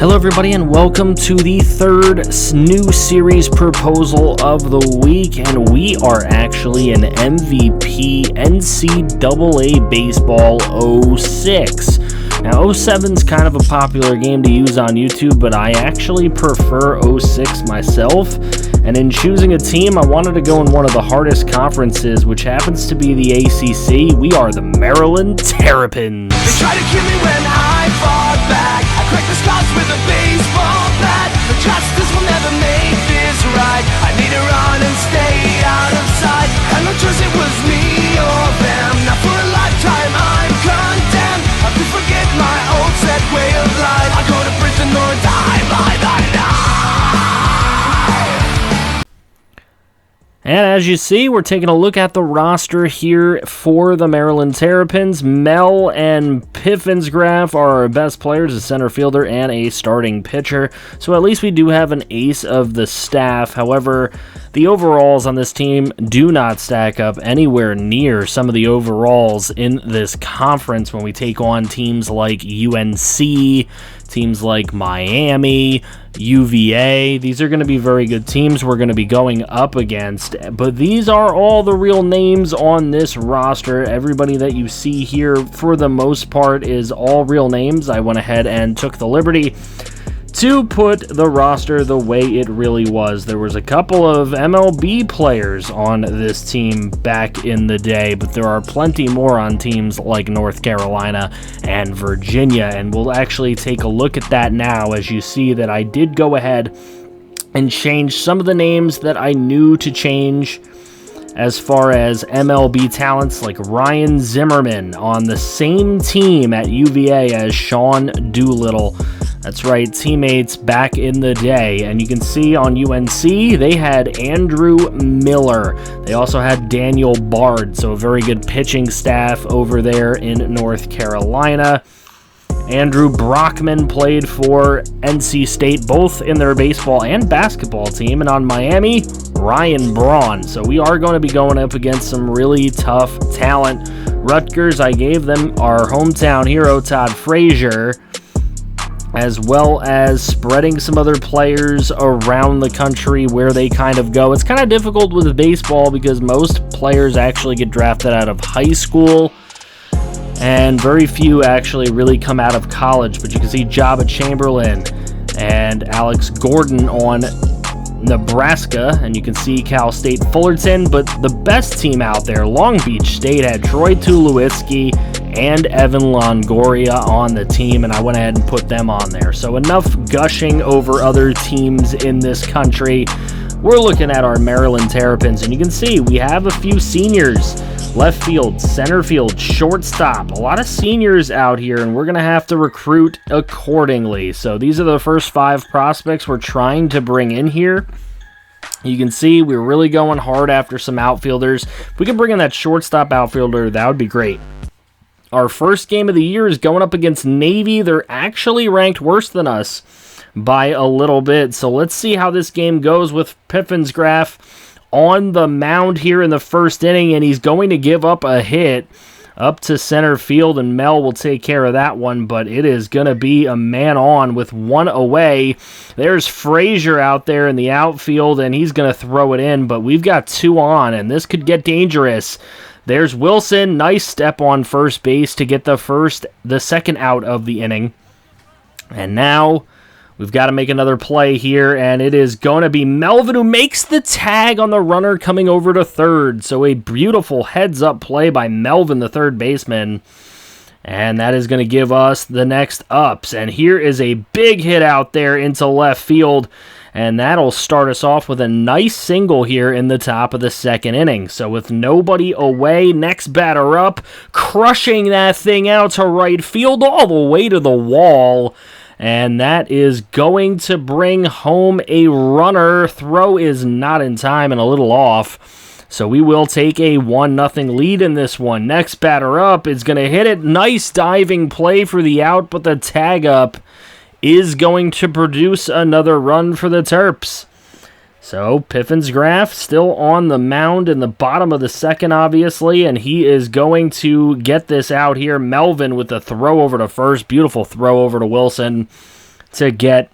Hello everybody and welcome to the third new series proposal of the week, and we are actually an MVP NCAA Baseball 06. Now 07's kind of a popular game to use on YouTube, but I actually prefer 06 myself, and in choosing a team I wanted to go in one of the hardest conferences, which happens to be the ACC. We are the Maryland Terrapins. They try to kill me when I fought back. I cracked the scars with a baseball bat. The justice will never make this right. I need to run and stay out of sight. And no choice, it was me or them. Now for a lifetime I'm condemned. I could forget my old set way of life. I go to prison or die by the night. And as you see, we're taking a look at the roster here for the Maryland Terrapins. Mel and Piffensgraf are our best players, a center fielder and a starting pitcher. So at least we do have an ace of the staff. However, the overalls on this team do not stack up anywhere near some of the overalls in this conference when we take on teams like UNC, teams like Miami, UVA. These are going to be very good teams we're going to be going up against, but these are all the real names on this roster. Everybody that you see here, for the most part, is all real names. I went ahead and took the liberty to put the roster the way it really was. There was a couple of MLB players on this team back in the day, but there are plenty more on teams like North Carolina and Virginia, and we'll actually take a look at that now as you see that I did go ahead and change some of the names that I knew to change as far as MLB talents, like Ryan Zimmerman on the same team at UVA as Sean Doolittle. That's right, teammates back in the day. And you can see on UNC, they had Andrew Miller. They also had Daniel Bard, so a very good pitching staff over there in North Carolina. Andrew Brockman played for NC State, both in their baseball and basketball team. And on Miami, Ryan Braun. So we are going to be going up against some really tough talent. Rutgers, I gave them our hometown hero, Todd Frazier, as well as spreading some other players around the country where they kind of go. It's kind of difficult with baseball because most players actually get drafted out of high school, and very few actually really come out of college. But you can see Jabba Chamberlain and Alex Gordon on Nebraska, and you can see Cal State Fullerton. But the best team out there, Long Beach State, had Troy Tulowitzki and Evan Longoria on the team, and I went ahead and put them on there. So enough gushing over other teams in this country. We're looking at our Maryland Terrapins, and you can see we have a few seniors. Left field, center field, shortstop. A lot of seniors out here, and we're going to have to recruit accordingly. So these are the first 5 prospects we're trying to bring in here. You can see we're really going hard after some outfielders. If we can bring in that shortstop outfielder, that would be great. Our first game of the year is going up against Navy. They're actually ranked worse than us by a little bit. So let's see how this game goes with Piffensgraf on the mound here in the first inning, and he's going to give up a hit up to center field, and Mel will take care of that one, but it is going to be a man on with 1 away. There's Frazier out there in the outfield, and he's going to throw it in, but we've got 2 on, and this could get dangerous. There's Wilson. Nice step on first base to get the second out of the inning. And now we've got to make another play here, and it is going to be Melvin who makes the tag on the runner coming over to third. So a beautiful heads-up play by Melvin, the third baseman. And that is going to give us the next ups. And here is a big hit out there into left field. And that'll start us off with a nice single here in the top of the second inning. So with nobody away, next batter up, crushing that thing out to right field all the way to the wall. And that is going to bring home a runner. Throw is not in time and a little off. So we will take a 1-0 lead in this one. Next batter up is going to hit it. Nice diving play for the out, but the tag up is going to produce another run for the Terps. So Piffensgraf still on the mound in the bottom of the second, obviously, and he is going to get this out here. Melvin with the throw over to first. Beautiful throw over to Wilson. to get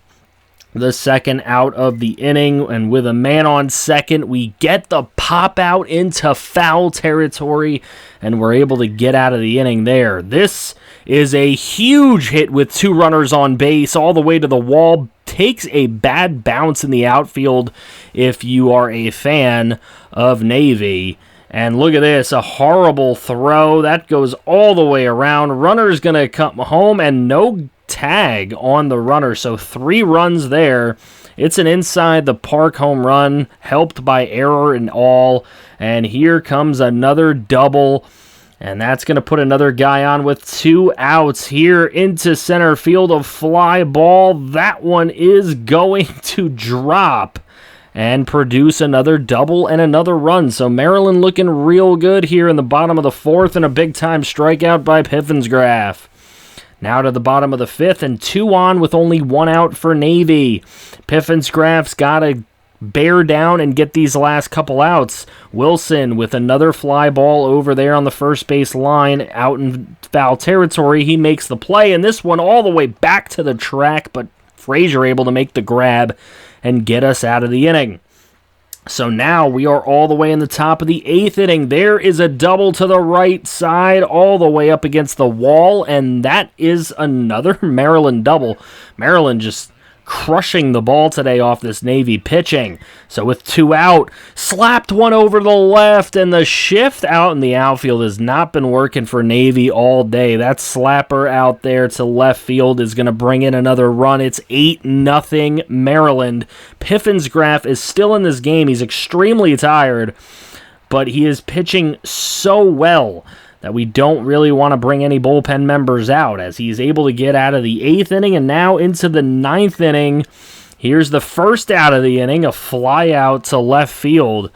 the second out of the inning, and with a man on second, we get the pop out into foul territory, and we're able to get out of the inning there. This is a huge hit with 2 runners on base all the way to the wall. Takes a bad bounce in the outfield if you are a fan of Navy. And look at this, a horrible throw. That goes all the way around. Runner's going to come home, and no tag on the runner, so 3 runs there. It's an inside the park home run, helped by error and all, and here comes another double, and that's going to put another guy on with 2 outs here into center field. A fly ball. That one is going to drop and produce another double and another run. So Maryland looking real good here in the bottom of the 4th, and a big-time strikeout by Piffensgraf. Now to the bottom of the 5th, and 2 on with only 1 out for Navy. Piffensgraf's got to bear down and get these last couple outs. Wilson with another fly ball over there on the first base line, out in foul territory. He makes the play, and this one all the way back to the track, but Frazier able to make the grab and get us out of the inning. So now we are all the way in the top of the 8th inning. There is a double to the right side, all the way up against the wall, and that is another Maryland double. Maryland just crushing the ball today off this Navy pitching. So with 2 out, slapped one over to the left, and the shift out in the outfield has not been working for Navy all day. That slapper out there to left field is going to bring in another run. It's 8-0 Maryland. Piffensgraf is still in this game. He's extremely tired, but he is pitching so well that we don't really want to bring any bullpen members out, as he's able to get out of the 8th inning and now into the 9th inning. Here's the first out of the inning, a fly out to left field.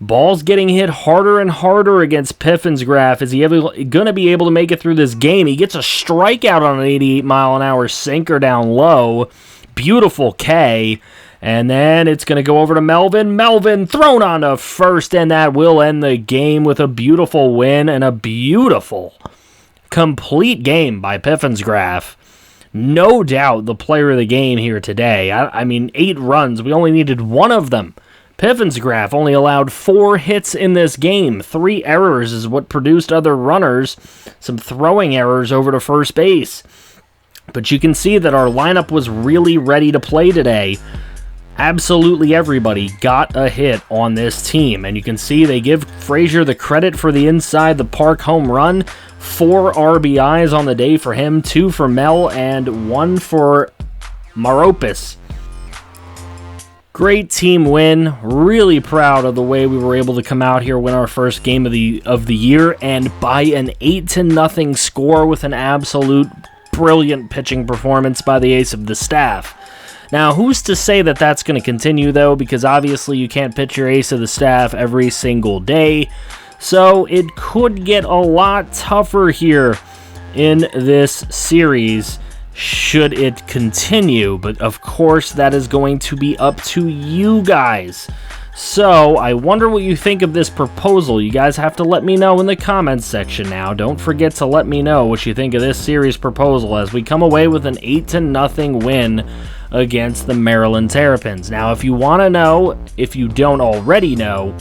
Ball's getting hit harder and harder against Piffensgraf. Is he going to be able to make it through this game? He gets a strikeout on an 88-mile-an-hour sinker down low. Beautiful K. And then it's going to go over to Melvin. Melvin thrown on to first, and that will end the game with a beautiful win and a beautiful, complete game by Piffensgraf. No doubt the player of the game here today. I mean, 8 runs. We only needed 1 of them. Piffensgraf only allowed 4 hits in this game. 3 errors is what produced other runners. Some throwing errors over to first base. But you can see that our lineup was really ready to play today. Absolutely everybody got a hit on this team, and you can see they give Frazier the credit for the inside the park home run. 4 RBIs on the day for him, 2 for Mel, and 1 for Maropis. Great team win. Really proud of the way we were able to come out here, win our first game of the year, and by an 8-0 score with an absolute brilliant pitching performance by the ace of the staff. Now, who's to say that that's going to continue, though, because obviously you can't pitch your ace of the staff every single day, so it could get a lot tougher here in this series should it continue, but of course that is going to be up to you guys. So, I wonder what you think of this proposal. You guys have to let me know in the comments section now. Don't forget to let me know what you think of this series proposal as we come away with an 8-0 win against the Maryland Terrapins. Now, if you want to know, if you don't already know,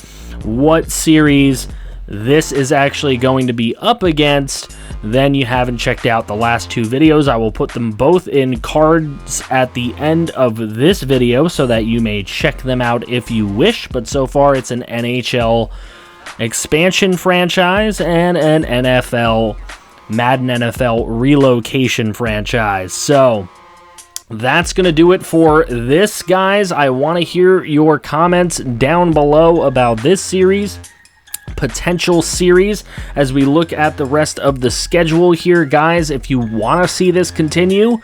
what series this is actually going to be up against, then you haven't checked out the last 2 videos. I will put them both in cards at the end of this video so that you may check them out if you wish. But so far, it's an NHL expansion franchise and an NFL, Madden NFL relocation franchise. So that's going to do it for this, guys. I want to hear your comments down below about this series, potential series, as we look at the rest of the schedule here. Guys, if you want to see this continue,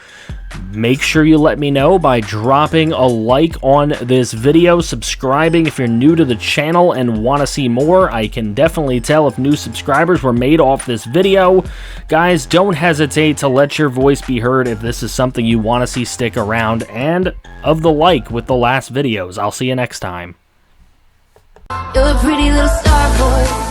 make sure you let me know by dropping a like on this video, subscribing if you're new to the channel and want to see more. I can definitely tell if new subscribers were made off this video. Guys, don't hesitate to let your voice be heard if this is something you want to see stick around, and of the like with the last videos. I'll see you next time. You're a pretty little star boy.